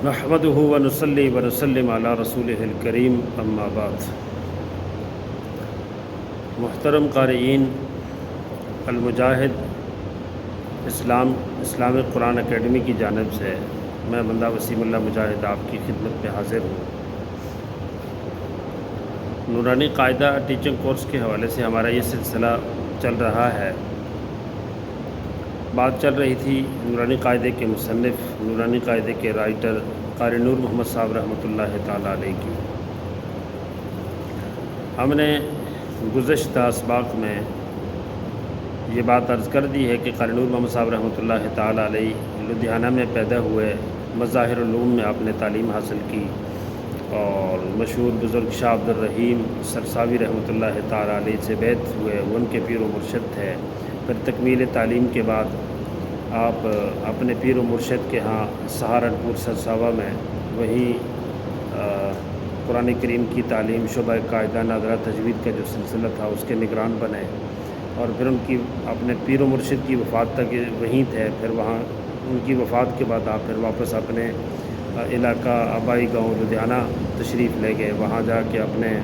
نحمدہ ونصلی ونسلم علی رسولہ الکریم اما بعد۔ محترم قارئین، المجاہد اسلامک قرآن اکیڈمی کی جانب سے میں بندہ وسیم اللہ مجاہد آپ کی خدمت میں حاضر ہوں۔ نورانی قاعدہ ٹیچنگ کورس کے حوالے سے ہمارا یہ سلسلہ چل رہا ہے۔ بات چل رہی تھی نورانی قاعدے کے مصنف، نورانی قاعدے کے رائٹر قاری نور محمد صاحب رحمۃ اللہ تعالیٰ علیہ کی۔ ہم نے گزشتہ اسباق میں یہ بات عرض کر دی ہے کہ قاری نور محمد صاحب رحمۃ اللہ تعالیٰ علیہ لدھیانہ میں پیدا ہوئے، مظاہر علوم میں آپ نے تعلیم حاصل کی اور مشہور بزرگ شاہ عبد الرحیم سرساوی رحمۃ اللہ تعالیٰ علیہ سے بیعت ہوئے، وہ ان کے پیر و مرشد تھے۔ پھر تکمیل تعلیم کے بعد آپ اپنے پیر و مرشد کے ہاں سہارنپور سرساوا میں وہیں قرآن کریم کی تعلیم، شعبہ قاعدہ، ناظرہ تجوید کا جو سلسلہ تھا اس کے نگران بنے، اور پھر ان کی اپنے پیر و مرشد کی وفات تک وہیں تھے۔ پھر وہاں ان کی وفات کے بعد آپ پھر واپس اپنے علاقہ آبائی گاؤں لدھیانہ تشریف لے گئے، وہاں جا کے اپنے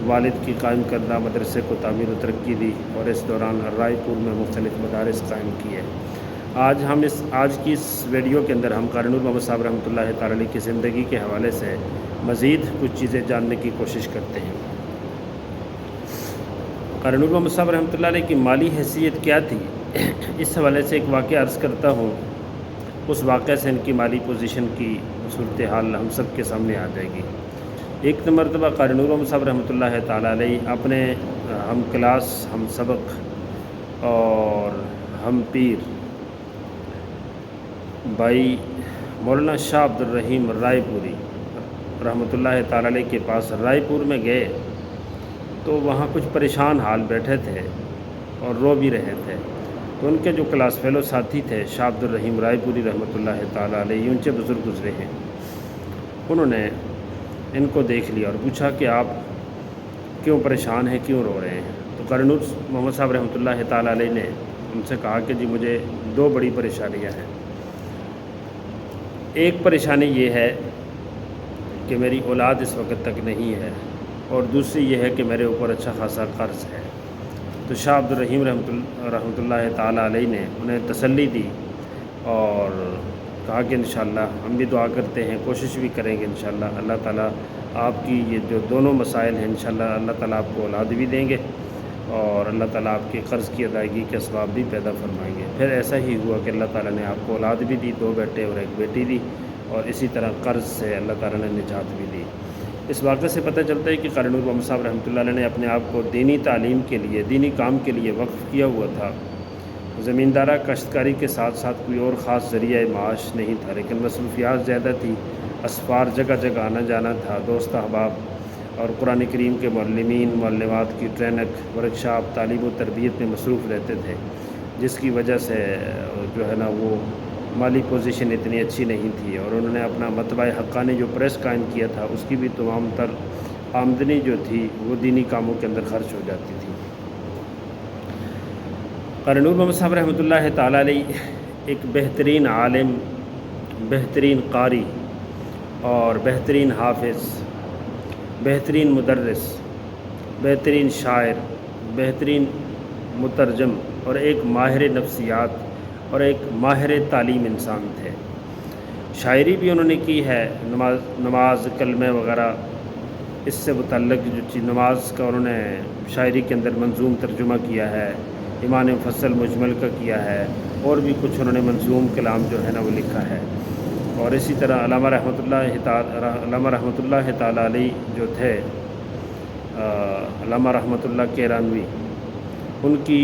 والد کی قائم کردہ مدرسے کو تعمیر و ترقی دی، اور اس دوران رائے پور میں مختلف مدارس قائم کیے۔ آج کی اس ویڈیو کے اندر ہم قاری نور محمد صاحب رحمۃ اللہ تعالیٰ علیہ کی زندگی کے حوالے سے مزید کچھ چیزیں جاننے کی کوشش کرتے ہیں۔ قاری نور محمد صاحب رحمۃ اللہ علیہ کی مالی حیثیت کیا تھی، اس حوالے سے ایک واقعہ عرض کرتا ہوں۔ اس واقعے سے ان کی مالی پوزیشن کی صورتحال ہم سب کے سامنے آ جائے گی۔ ایک مرتبہ قاری نور محمد صاحب رحمۃ اللہ تعالیٰ علیہ اپنے ہم کلاس، ہم سبق اور ہم پیر بھائی مولانا شاہ عبد الرحیم رائے پوری رحمۃ اللہ تعالیٰ علیہ کے پاس رائے پور میں گئے تو وہاں کچھ پریشان حال بیٹھے تھے اور رو بھی رہے تھے۔ تو ان کے جو کلاس فیلو ساتھی تھے شاہ عبد الرحیم رائے پوری رحمۃ اللہ تعالیٰ علیہ، اونچے بزرگ گزرے ہیں، انہوں نے ان کو دیکھ لیا اور پوچھا کہ آپ کیوں پریشان ہیں، کیوں رو رہے ہیں؟ تو قاری نور محمد صاحب رحمۃ اللہ تعالیٰ علیہ نے ان سے کہا کہ جی مجھے دو بڑی پریشانیاں ہیں۔ ایک پریشانی یہ ہے کہ میری اولاد اس وقت تک نہیں ہے، اور دوسری یہ ہے کہ میرے اوپر اچھا خاصا قرض ہے۔ تو شاہ عبد الرحیم رحمۃ اللہ تعالیٰ علیہ نے انہیں تسلی دی اور کہا کہ انشاءاللہ ہم بھی دعا کرتے ہیں، کوشش بھی کریں گے انشاءاللہ اللہ تعالیٰ آپ کی یہ جو دونوں مسائل ہیں انشاءاللہ اللہ تعالیٰ آپ کو اولاد بھی دیں گے اور اللہ تعالیٰ آپ کے قرض کی ادائیگی کے اسباب بھی پیدا فرمائیں گے۔ پھر ایسا ہی ہوا کہ اللہ تعالیٰ نے آپ کو اولاد بھی دی، 2 بیٹے اور 1 بیٹی دی، اور اسی طرح قرض سے اللہ تعالیٰ نے نجات بھی دی۔ اس واقعے سے پتہ چلتا ہے کہ قاری نور محمد صاحب رحمۃ اللہ علیہ نے اپنے آپ کو دینی تعلیم کے لیے، دینی کام کے لیے وقف کیا ہوا تھا۔ زمیندارہ کاشتکاری کے ساتھ ساتھ کوئی اور خاص ذریعہ معاش نہیں تھا، لیکن مصروفیات زیادہ تھی، اسفار جگہ جگہ آنا جانا تھا، دوست احباب اور قرآن کریم کے معلمین معلمات کی ٹریننگ، ورکشاپ، تعلیم و تربیت میں مصروف رہتے تھے، جس کی وجہ سے جو ہے نا وہ مالی پوزیشن اتنی اچھی نہیں تھی، اور انہوں نے اپنا مطبع حقانی جو پریس قائم کیا تھا اس کی بھی تمام تر آمدنی جو تھی وہ دینی کاموں کے اندر خرچ ہو جاتی تھی۔ قاری نور محمد صاحب رحمۃ اللہ تعالیٰ علیہ ایک بہترین عالم، بہترین قاری اور بہترین حافظ، بہترین مدرس، بہترین شاعر، بہترین مترجم اور ایک ماہر نفسیات اور ایک ماہر تعلیم انسان تھے۔ شاعری بھی انہوں نے کی ہے، نماز کلمے وغیرہ اس سے متعلق جو چیز نماز کا انہوں نے شاعری کے اندر منظوم ترجمہ کیا ہے، ایمان مفصل مجمل کا کیا ہے، اور بھی کچھ انہوں نے منظوم کلام جو ہے نا وہ لکھا ہے۔ اور اسی طرح علامہ رحمۃ اللہ تعالیٰ علیہ جو تھے، علامہ رحمۃ اللہ کیرانوی، ان کی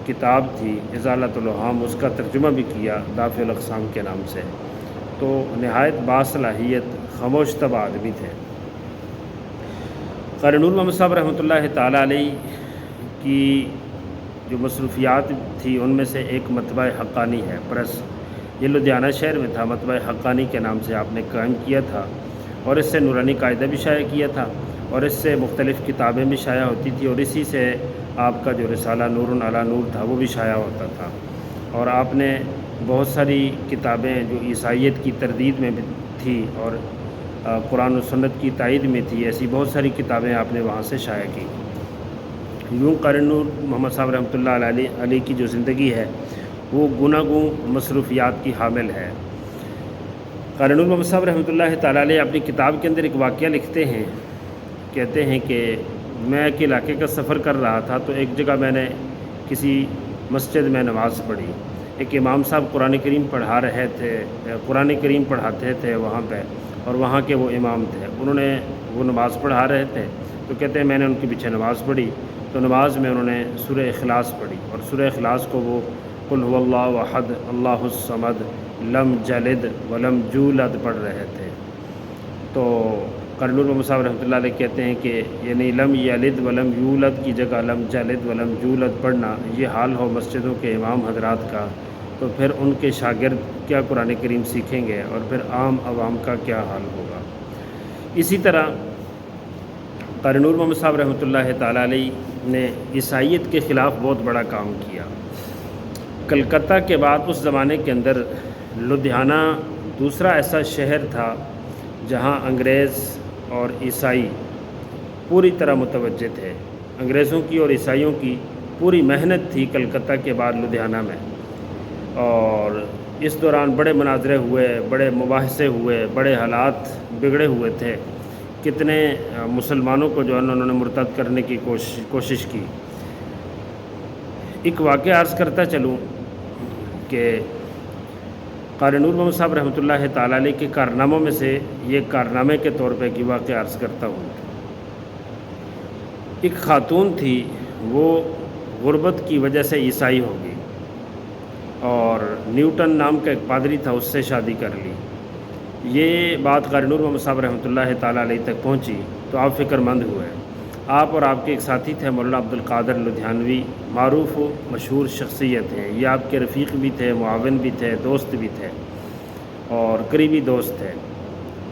کتاب تھی ازالۃ الاوہام، اس کا ترجمہ بھی کیا دافع الاقسام کے نام سے۔ تو نہایت باصلاحیت خاموش طبع آدمی تھے۔ قاری نور محمد صاحب رحمۃ اللہ تعالیٰ علیہ کی جو مصروفیات تھی ان میں سے ایک مطبع حقانی ہے، پریس، یہ لدھیانہ شہر میں تھا، مطبع حقانی کے نام سے آپ نے قائم کیا تھا، اور اس سے نورانی قاعدہ بھی شائع کیا تھا، اور اس سے مختلف کتابیں بھی شائع ہوتی تھی، اور اسی سے آپ کا جو رسالہ نور علی نور تھا وہ بھی شائع ہوتا تھا۔ اور آپ نے بہت ساری کتابیں جو عیسائیت کی تردید میں بھی تھی اور قرآن و سنت کی تائید میں تھی، ایسی بہت ساری کتابیں آپ نے وہاں سے شائع کی۔ یوں قاری نور محمد صاحب رحمۃ اللہ علیہ کی جو زندگی ہے وہ گوناگوں مصروفیات کی حامل ہے۔ قاری نور محمد صاحب رحمۃ اللہ تعالیٰ علیہ اپنی کتاب کے اندر ایک واقعہ لکھتے ہیں، کہتے ہیں کہ میں ایک علاقے کا سفر کر رہا تھا تو ایک جگہ میں نے کسی مسجد میں نماز پڑھی۔ ایک امام صاحب قرآن کریم پڑھا رہے تھے، قرآن کریم پڑھاتے تھے وہاں پہ، اور وہاں کے وہ امام تھے، انہوں نے وہ نماز پڑھا رہے تھے تو کہتے ہیں میں نے ان کے پیچھے نماز پڑھی تو نماز میں انہوں نے سورہ اخلاص پڑھی، اور سورہ اخلاص کو وہ قل هو اللہ احد اللہ الصمد لم یلد ولم یولد پڑھ رہے تھے۔ تو قاری نور محمد صاحب رحمۃ اللہ علیہ کہتے ہیں کہ یعنی لم یلد ولم یولد کی جگہ لم یلد ولم یولد پڑھنا یہ حال ہو مسجدوں کے امام حضرات کا، تو پھر ان کے شاگرد کیا قرآن کریم سیکھیں گے، اور پھر عام عوام کا کیا حال ہوگا۔ اسی طرح قاری نور محمد صاحب رحمۃ اللہ تعالیٰ علیہ نے عیسائیت کے خلاف بہت بڑا کام کیا۔ کلکتہ کے بعد اس زمانے کے اندر لدھیانہ دوسرا ایسا شہر تھا جہاں انگریز اور عیسائی پوری طرح متوجہ تھے۔ انگریزوں کی اور عیسائیوں کی پوری محنت تھی کلکتہ کے بعد لدھیانہ میں، اور اس دوران بڑے مناظرے ہوئے، بڑے مباحثے ہوئے، بڑے حالات بگڑے ہوئے تھے۔ کتنے مسلمانوں کو جو ہے انہوں نے مرتد کرنے کی کوشش کی۔ ایک واقعہ عرض کرتا چلوں کہ قاری نور محمد صاحب رحمۃ اللہ تعالیٰ علیہ کے کارناموں میں سے یہ کارنامے کے طور پہ کہ واقعہ عرض کرتا ہوں۔ ایک خاتون تھی، وہ غربت کی وجہ سے عیسائی ہو گئی اور نیوٹن نام کا ایک پادری تھا، اس سے شادی کر لی۔ یہ بات قاری نور محمد صاحب رحمۃ اللہ تعالیٰ علیہ تک پہنچی تو آپ فکر مند ہوئے۔ آپ اور آپ کے ایک ساتھی تھے مولانا عبدالقادر لدھیانوی، معروف و مشہور شخصیت ہیں، یہ آپ کے رفیق بھی تھے، معاون بھی تھے، دوست بھی تھے اور قریبی دوست تھے۔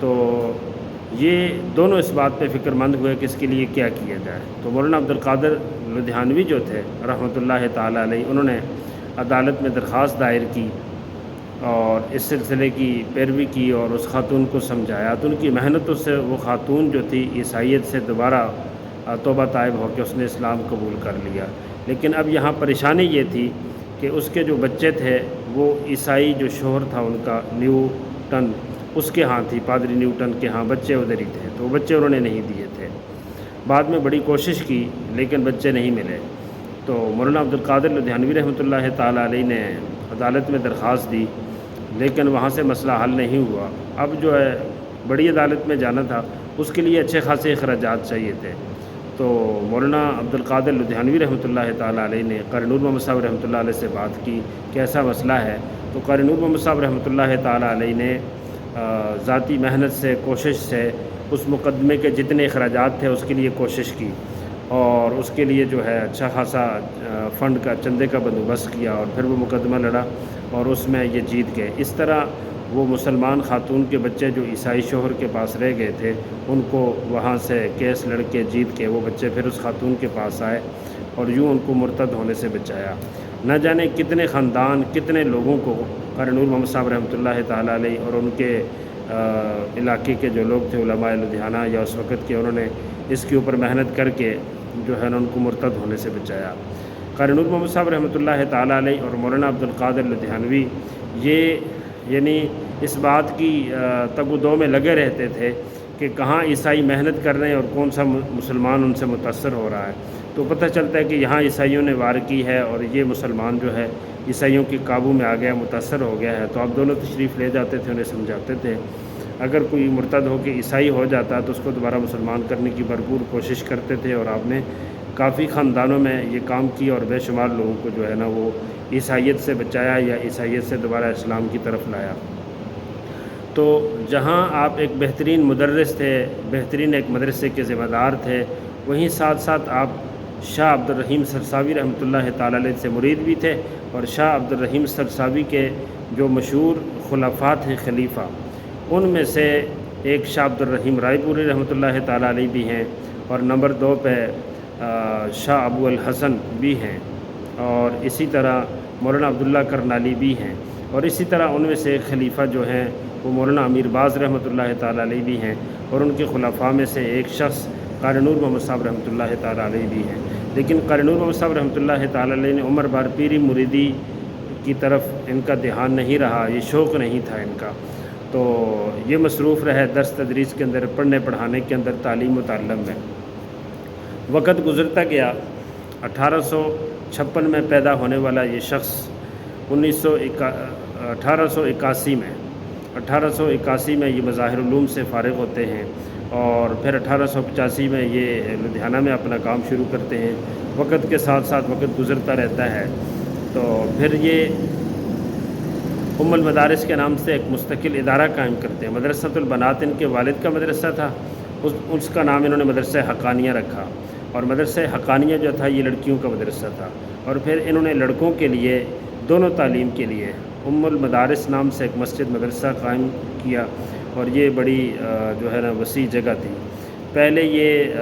تو یہ دونوں اس بات پہ فکر مند ہوئے کہ اس کے لیے کیا کیا جائے۔ تو مولانا عبدالقادر لدھیانوی جو تھے رحمۃ اللہ تعالیٰ علیہ، انہوں نے عدالت میں درخواست دائر کی اور اس سلسلے کی پیروی کی اور اس خاتون کو سمجھایا، تو ان کی محنتوں سے وہ خاتون جو تھی عیسائیت سے دوبارہ توبہ طائب ہو کے اس نے اسلام قبول کر لیا۔ لیکن اب یہاں پریشانی یہ تھی کہ اس کے جو بچے تھے وہ عیسائی جو شوہر تھا ان کا نیوٹن، اس کے ہاں تھی، پادری نیوٹن کے ہاں بچے ادھر ہی تھے، تو وہ بچے انہوں نے نہیں دیے تھے۔ بعد میں بڑی کوشش کی لیکن بچے نہیں ملے، تو مولانا عبدالقادر لدھیانوی رحمۃ اللہ تعالیٰ علیہ نے عدالت میں درخواست دی، لیکن وہاں سے مسئلہ حل نہیں ہوا۔ اب جو ہے بڑی عدالت میں جانا تھا، اس کے لیے اچھے خاصے اخراجات چاہیے تھے۔ تو مولانا عبدالقادر لدھیانوی رحمۃ اللہ تعالیٰ علیہ نے قاری نور محمد صاحب رحمۃ اللہ علیہ سے بات کی کہ ایسا مسئلہ ہے، تو قاری نور محمد صاحب رحمۃ اللہ تعالیٰ علیہ نے ذاتی محنت سے، کوشش سے اس مقدمے کے جتنے اخراجات تھے اس کے لیے کوشش کی، اور اس کے لیے جو ہے اچھا خاصا فنڈ کا، چندے کا بندوبست کیا، اور پھر وہ مقدمہ لڑا اور اس میں یہ جیت گئے۔ اس طرح وہ مسلمان خاتون کے بچے جو عیسائی شوہر کے پاس رہ گئے تھے، ان کو وہاں سے کیس لڑ کے جیت کے وہ بچے پھر اس خاتون کے پاس آئے اور یوں ان کو مرتد ہونے سے بچایا۔ نہ جانے کتنے خاندان، کتنے لوگوں کو قاری نور محمد صاحب رحمۃ اللہ تعالیٰ علیہ اور ان کے علاقے کے جو لوگ تھے علماء لدھیانہ یا اس وقت کے، انہوں نے اس کے اوپر محنت کر کے جو ہے نا ان کو مرتد ہونے سے بچایا۔ قاری نور محمد صاحب رحمۃ اللہ تعالیٰ علیہ اور مولانا عبدالقادر لدھیانوی یہ یعنی اس بات کی تگ و دو میں لگے رہتے تھے کہ کہاں عیسائی محنت کر رہے ہیں اور کون سا مسلمان ان سے متاثر ہو رہا ہے۔ تو پتہ چلتا ہے کہ یہاں عیسائیوں نے وار کی ہے اور یہ مسلمان جو ہے عیسائیوں کے قابو میں آ گیا، متاثر ہو گیا ہے، تو آپ دونوں تشریف لے جاتے تھے، انہیں سمجھاتے تھے۔ اگر کوئی مرتد ہو کے عیسائی ہو جاتا تو اس کو دوبارہ مسلمان کرنے کی بھرپور کوشش کرتے تھے، اور آپ نے کافی خاندانوں میں یہ کام کیا اور بے شمار لوگوں کو جو ہے نا وہ عیسائیت سے بچایا یا عیسائیت سے دوبارہ اسلام کی طرف لایا۔ تو جہاں آپ ایک بہترین مدرس تھے، بہترین ایک مدرسے کے ذمہ دار تھے، وہیں ساتھ ساتھ آپ شاہ عبد الرحیم سرساوی رحمۃ اللہ تعالیٰ علیہ سے مرید بھی تھے، اور شاہ عبد الرحیم سرساوی کے جو مشہور خلفاء تھے، خلیفہ، ان میں سے ایک شاہ عبد الرحیم رائے پوری رحمۃ اللہ تعالیٰ علیہ بھی ہیں، اور نمبر 2 پہ شاہ ابو الحسن بھی ہیں، اور اسی طرح مولانا عبداللہ کرنالی بھی ہیں، اور اسی طرح ان میں سے ایک خلیفہ جو ہیں وہ مولانا امیر باز رحمۃ اللہ تعالیٰ علیہ بھی ہیں، اور ان کے خلفاء میں سے ایک شخص قاری نور محمد صاحب رحمۃ اللہ تعالیٰ علیہ بھی ہیں۔ لیکن قاری نور محمد صاحب رحمۃ اللہ تعالیٰ علیہ نے عمر بھر پیری مریدی کی طرف ان کا دھیان نہیں رہا، یہ شوق نہیں تھا ان کا، تو یہ مصروف رہے درس تدریس کے اندر، پڑھنے پڑھانے کے اندر، تعلیم و تعلم میں۔ وقت گزرتا گیا، 1856 میں پیدا ہونے والا یہ شخص 1881 میں یہ مظاہر علوم سے فارغ ہوتے ہیں، اور پھر 1885 میں یہ لدھیانہ میں اپنا کام شروع کرتے ہیں۔ وقت کے ساتھ ساتھ وقت گزرتا رہتا ہے، تو پھر یہ ام المدارس کے نام سے ایک مستقل ادارہ قائم کرتے ہیں۔ مدرسۃ البنات ان کے والد کا مدرسہ تھا، اس کا نام انہوں نے مدرسہ حقانیہ رکھا، اور مدرسہ حقانیہ جو تھا یہ لڑکیوں کا مدرسہ تھا، اور پھر انہوں نے لڑکوں کے لیے دونوں تعلیم کے لیے ام المدارس نام سے ایک مسجد مدرسہ قائم کیا، اور یہ بڑی جو ہے نا وسیع جگہ تھی۔ پہلے یہ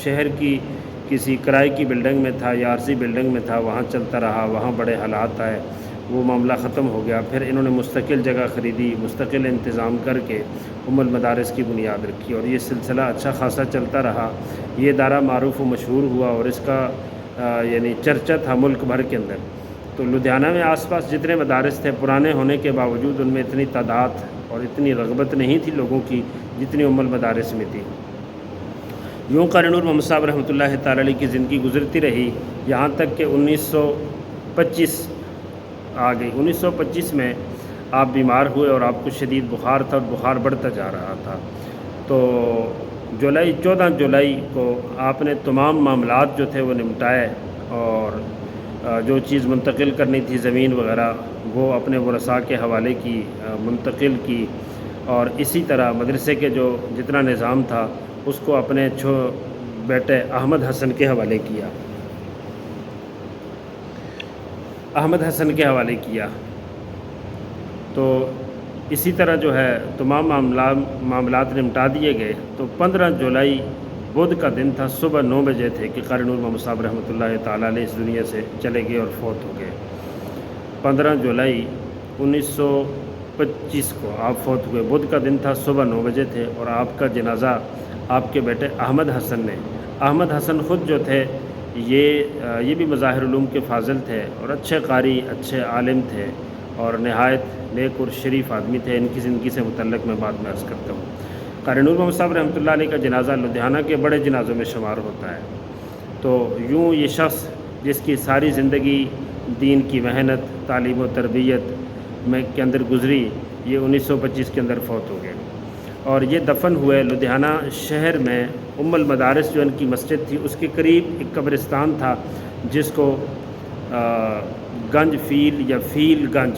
شہر کی کسی کرائے کی بلڈنگ میں تھا یا عارضی بلڈنگ میں تھا، وہاں چلتا رہا، وہاں بڑے حالات آئے، وہ معاملہ ختم ہو گیا۔ پھر انہوں نے مستقل جگہ خریدی، مستقل انتظام کر کے ام المدارس کی بنیاد رکھی، اور یہ سلسلہ اچھا خاصا چلتا رہا۔ یہ ادارہ معروف و مشہور ہوا، اور اس کا یعنی چرچا تھا ملک بھر کے اندر۔ تو لدھیانہ میں آس پاس جتنے مدارس تھے، پرانے ہونے کے باوجود ان میں اتنی تعداد اور اتنی رغبت نہیں تھی لوگوں کی جتنی ام المدارس میں تھی۔ یوں قاری نور محمد صاحب رحمۃ اللہ تعالیٰ علیہ کی زندگی گزرتی رہی، یہاں تک کہ 1925 آ گئی۔ 1925 میں آپ بیمار ہوئے، اور آپ کو شدید بخار تھا، اور بخار بڑھتا جا رہا تھا۔ تو 14 جولائی کو آپ نے تمام معاملات جو تھے وہ نمٹائے، اور جو چیز منتقل کرنی تھی زمین وغیرہ وہ اپنے ورثاء کے حوالے کی، منتقل کی، اور اسی طرح مدرسے کے جو جتنا نظام تھا اس کو اپنے بیٹے احمد حسن کے حوالے کیا، تو اسی طرح جو ہے تمام معاملات نمٹا دیے گئے۔ تو 15 جولائی بدھ کا دن تھا، صبح 9 بجے تھے کہ قاری نور محمد صاحب رحمۃ اللہ تعالیٰ علیہ اس دنیا سے چلے گئے اور فوت ہو گئے۔ 15 جولائی 1925 کو آپ فوت ہوئے، بدھ کا دن تھا، صبح 9 بجے تھے، اور آپ کا جنازہ آپ کے بیٹے احمد حسن نے، احمد حسن خود جو تھے یہ بھی مظاہر علوم کے فاضل تھے، اور اچھے قاری، اچھے عالم تھے، اور نہایت نیک اور شریف آدمی تھے۔ ان کی زندگی سے متعلق میں بات میں عرض کرتا ہوں۔ قاری نور محمد صاحب رحمۃ اللہ علیہ کا جنازہ لدھیانہ کے بڑے جنازوں میں شمار ہوتا ہے۔ تو یوں یہ شخص جس کی ساری زندگی دین کی محنت، تعلیم و تربیت میں کے اندر گزری، یہ 1925 کے اندر فوت ہو گئے، اور یہ دفن ہوئے لدھیانہ شہر میں ام المدارس جو ان کی مسجد تھی اس کے قریب ایک قبرستان تھا جس کو گنج فیل یا فیل گنج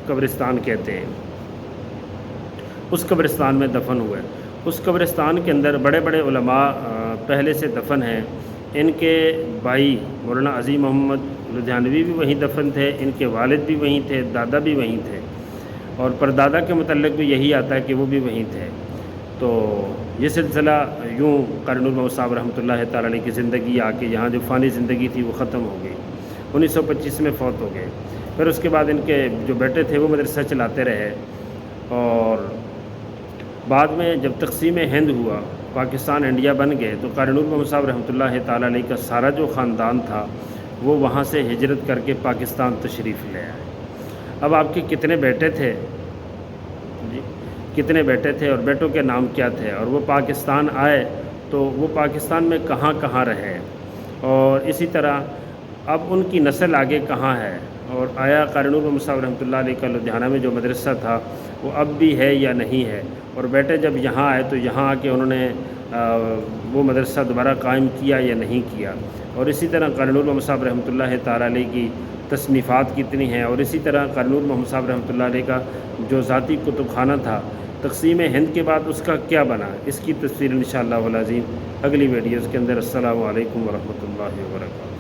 قبرستان کہتے ہیں، اس قبرستان میں دفن ہوئے۔ اس قبرستان کے اندر بڑے بڑے علماء پہلے سے دفن ہیں۔ ان کے بھائی مولانا عظیم محمد لدھیانوی بھی وہیں دفن تھے، ان کے والد بھی وہیں تھے، دادا بھی وہیں تھے، اور پردادا کے متعلق بھی یہی آتا ہے کہ وہ بھی وہیں تھے۔ تو یہ سلسلہ یوں قاری نور محمد صاحب رحمۃ اللہ تعالیٰ علیہ کی زندگی آ کے یہاں جو فانی زندگی تھی وہ ختم ہو گئی، 1925 میں فوت ہو گئے۔ پھر اس کے بعد ان کے جو بیٹے تھے وہ مدرسہ چلاتے رہے، اور بعد میں جب تقسیم ہند ہوا، پاکستان انڈیا بن گئے، تو قاری نور محمد صاحب رحمۃ اللہ تعالیٰ علیہ کا سارا جو خاندان تھا وہ وہاں سے ہجرت کر کے پاکستان تشریف لے آئے۔ اب آپ کے کتنے بیٹے تھے جی، کتنے بیٹے تھے اور بیٹوں کے نام کیا تھے، اور وہ پاکستان آئے تو وہ پاکستان میں کہاں کہاں رہے، اور اسی طرح اب ان کی نسل آگے کہاں ہے، اور آیا قاری نور محمد صاحب رحمۃ اللہ علیہ کا لدھیانہ میں جو مدرسہ تھا وہ اب بھی ہے یا نہیں ہے، اور بیٹے جب یہاں آئے تو یہاں آ کے انہوں نے وہ مدرسہ دوبارہ قائم کیا یا نہیں کیا، اور اسی طرح قاری نور محمد صاحب رحمۃ اللہ تعالیٰ علیہ کی تصنیفات کتنی ہیں، اور اسی طرح قاری نور محمد صاحب رحمۃ اللہ علیہ کا جو ذاتی کتب خانہ تھا تقسیم ہند کے بعد اس کا کیا بنا، اس کی تصویر انشاءاللہ العظیم اگلی ویڈیوز کے اندر۔ السلام علیکم ورحمۃ اللہ وبرکاتہ۔